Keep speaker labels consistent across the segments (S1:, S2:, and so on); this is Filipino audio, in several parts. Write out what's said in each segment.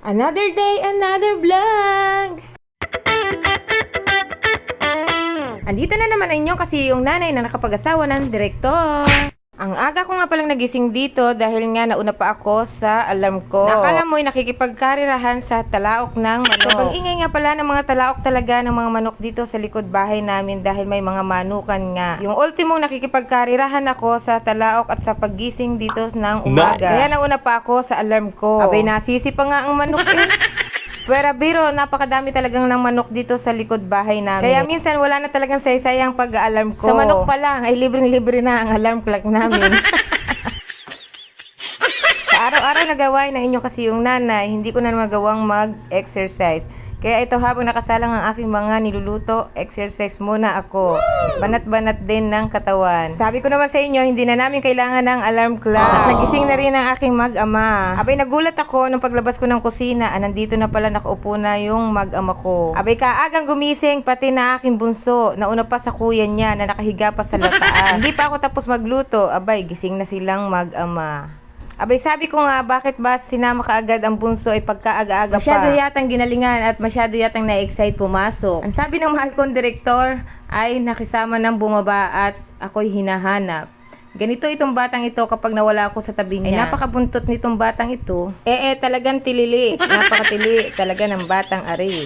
S1: Another day, another vlog! Andito na naman ang inyo kasi yung nanay na nakapag-asawa ng direktor. Ang aga ko nga palang nagising dito dahil nga nauna pa ako sa alarm ko. Nakala mo'y nakikipagkarirahan sa talaok ng manok. Sobrang ingay nga pala ng mga talaok talaga ng mga manok dito sa likod bahay namin dahil may mga manukan nga. Yung ultimong nakikipagkarirahan ako sa talaok at sa paggising dito ng umaga. Kaya nauna pa ako sa alarm ko. Abay, nasisi pa nga ang manok eh. Pero biro, napakadami talagang ng manok dito sa likod bahay namin. Kaya minsan wala na talagang saysay ang pag-alarm ko. Sa manok pa lang ay libreng-libre na ang alarm clock namin. Sa araw-araw na gawain ng inyo kasi yung nanay, hindi ko na magawang mag-exercise. Kaya ito habang nakasalang ang aking mga niluluto, exercise muna ako. Banat-banat din ng katawan. Sabi ko naman sa inyo, hindi na namin kailangan ng alarm clock. At nagising na rin ang aking mag-ama. Abay, nagulat ako nung paglabas ko ng kusina. Nandito na pala nakaupo na yung mag-ama ko. Abay, kaagang gumising pati na aking bunso. Nauna pa sa kuya niya na nakahiga pa sa lataan. Hindi pa ako tapos magluto. Abay, gising na silang mag-ama. Abay, sabi ko nga, bakit ba sinama kaagad ang bunso ay pagkaaga-aga pa? Masyado yatang ginalingan at masyado yatang na-excite pumasok. Ang sabi ng mahal kong direktor ay nakisama ng bumaba at ako'y hinahanap. Ganito itong batang ito kapag nawala ako sa tabi niya. Ay, napakabuntot nitong batang ito. Talagang tilili. Napakatili talaga ng batang ari.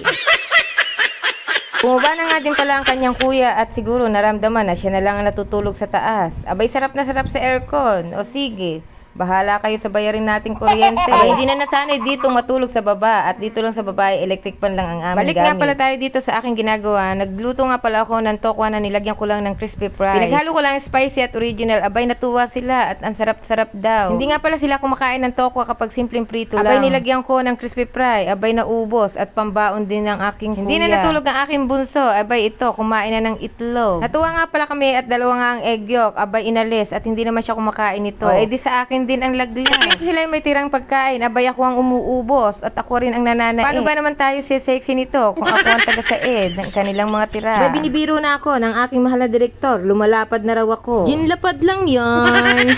S1: Bumaba na nga din pala ang kanyang kuya at siguro naramdaman na siya na lang ang natutulog sa taas. Abay, sarap na sarap sa aircon. O sige, bahala kayo sa bayarin nating kuryente. Abay, hindi na nasanay dito matulog sa baba at dito lang sa baba ay electric pan lang ang aming
S2: Balik
S1: gamit.
S2: nga
S1: Nga pala tayo dito sa aking ginagawa. Nagluto nga pala ako ng tokwa na nilagyan ko lang ng crispy fry. Pinaghalo ko lang spicy at original. Abay, natuwa sila at ang sarap-sarap daw. Hindi nga pala sila kumakain ng tokwa kapag simpleng prito lang. Abay, nilagyan ko ng crispy fry. Abay, naubos at pambaon din ng aking kuya. Hindi na natulog ang aking bunso. Abay, ito, kumain na ng itlog. Natuwa nga pala kami at dalawa nga ang egg yolk. Abay, inalis at hindi naman siya kumakain nito. Di sa akin din ang laglag. At sila may tirang pagkain, abay ako ang umuubos at ako rin ang nananaig. Paano ba naman tayo sexy nito kung ako ang taga-saed ng kanilang mga tira? May binibiro na ako ng aking mahal na direktor, lumalapad na raw ako. Ginlapad lang yon.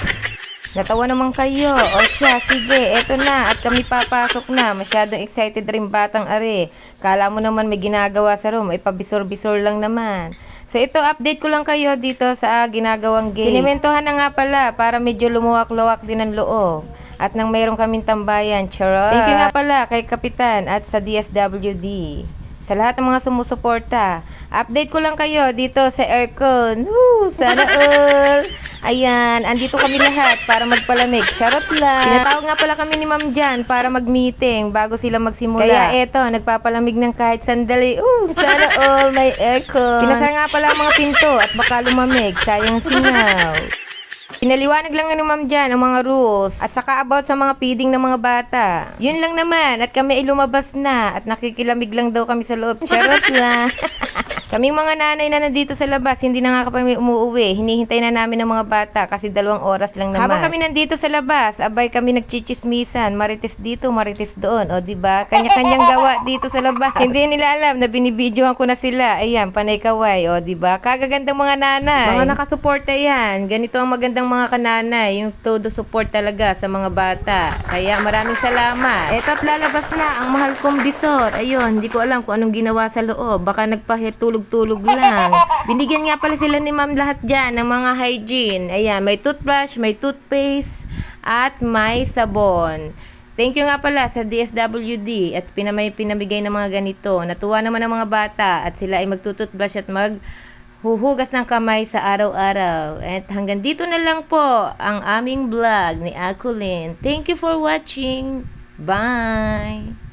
S1: Natawa naman kayo. O siya, sige, eto na at kami papasok na. Masyadong excited rin batang are. Kala mo naman may ginagawa sa room, ay pabisor-bisor lang naman. So ito, update ko lang kayo dito sa ginagawang gate. Sinimentohan na nga pala para medyo lumuwak-luwak din ang loob. At nang mayroong kaming tambayan, charot. Thank you nga pala kay Kapitan at sa DSWD. Sa lahat ng mga sumusuporta. Update ko lang kayo dito sa aircon. Sana all. Ayan, andito kami lahat para magpalamig. Charot lang. Tinatawag nga pala kami ni Ma'am Jan para mag-meeting bago sila magsimula. Kaya eto, nagpapalamig ng kahit sandali. Sana all may aircon. Pinasara nga pala ang mga pinto at baka lumamig. Sayang singaw. Pinaliwanag lang ni Ma'am Jan ang mga rules at saka about sa mga feeding ng mga bata. Yun lang naman at kami ay lumabas na at nakikilamig lang daw kami sa loob. Charot lang. Kaming mga nanay na nandito sa labas, hindi na nga kami umuuwi. Hinihintay na namin ng mga bata kasi 2 oras lang naman. Habang kami nandito sa labas, abay kami nagchichismisan. Marites dito, marites doon. O diba? Kanya-kanyang gawa dito sa labas. Hindi nila alam na binibidyohan ko na sila. Ayan, panay kaway. O diba? Kagagandang mga nanay. Mga nakasuporta yan. Ganito ang magandang mga kananay. Yung todo support talaga sa mga bata. Kaya maraming salamat. Eto at lalabas na ang mahal kong bisor. Ayun, hindi ko alam kung anong ginawa sa loob. Baka nagpahitulog-tulog lang. Binigyan nga pala sila ni Ma'am lahat dyan ng mga hygiene. Ayan, may toothbrush, may toothpaste, at may sabon. Thank you nga pala sa DSWD at pinamigay ng mga ganito. Natuwa naman ang mga bata at sila ay magtututbrush at maghuhugas ng kamay sa araw-araw. At hanggang dito na lang po ang aming vlog ni Akulin. Thank you for watching. Bye!